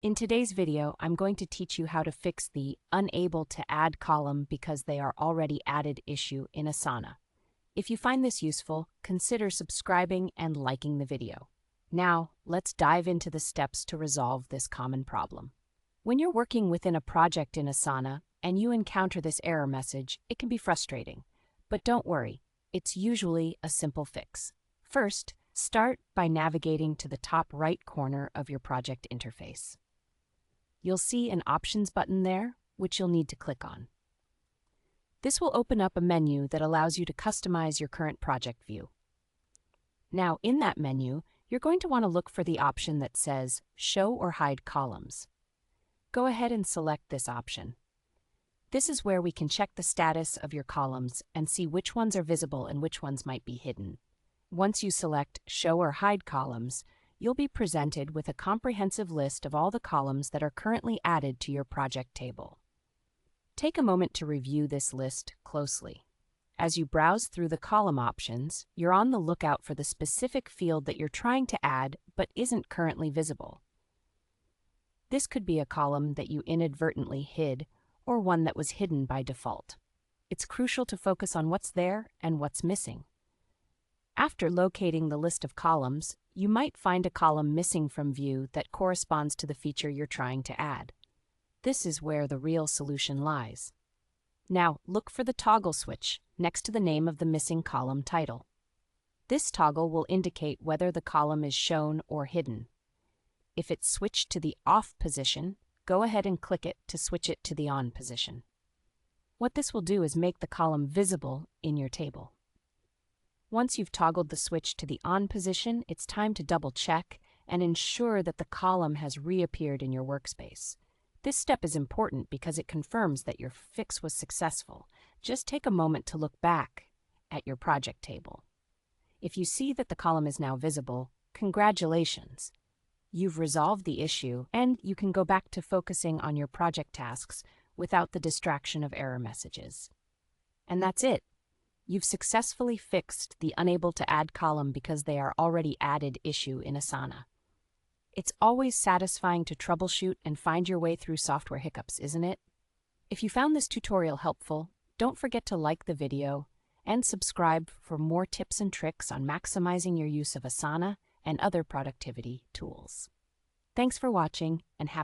In today's video, I'm going to teach you how to fix the unable to add column because they are already added issue in Asana. If you find this useful, consider subscribing and liking the video. Now, let's dive into the steps to resolve this common problem. When you're working within a project in Asana and you encounter this error message, it can be frustrating. But don't worry, it's usually a simple fix. First, start by navigating to the top right corner of your project interface. You'll see an Options button there, which you'll need to click on. This will open up a menu that allows you to customize your current project view. Now, in that menu, you're going to want to look for the option that says Show or Hide Columns. Go ahead and select this option. This is where we can check the status of your columns and see which ones are visible and which ones might be hidden. Once you select Show or Hide Columns, you'll be presented with a comprehensive list of all the columns that are currently added to your project table. Take a moment to review this list closely. As you browse through the column options, you're on the lookout for the specific field that you're trying to add but isn't currently visible. This could be a column that you inadvertently hid or one that was hidden by default. It's crucial to focus on what's there and what's missing. After locating the list of columns, you might find a column missing from view that corresponds to the feature you're trying to add. This is where the real solution lies. Now, look for the toggle switch next to the name of the missing column title. This toggle will indicate whether the column is shown or hidden. If it's switched to the off position, go ahead and click it to switch it to the on position. What this will do is make the column visible in your table. Once you've toggled the switch to the on position, it's time to double check and ensure that the column has reappeared in your workspace. This step is important because it confirms that your fix was successful. Just take a moment to look back at your project table. If you see that the column is now visible, congratulations! You've resolved the issue and you can go back to focusing on your project tasks without the distraction of error messages. And that's it. You've successfully fixed the unable to add column because they are already added issue in Asana. It's always satisfying to troubleshoot and find your way through software hiccups, isn't it? If you found this tutorial helpful, don't forget to like the video and subscribe for more tips and tricks on maximizing your use of Asana and other productivity tools. Thanks for watching and happy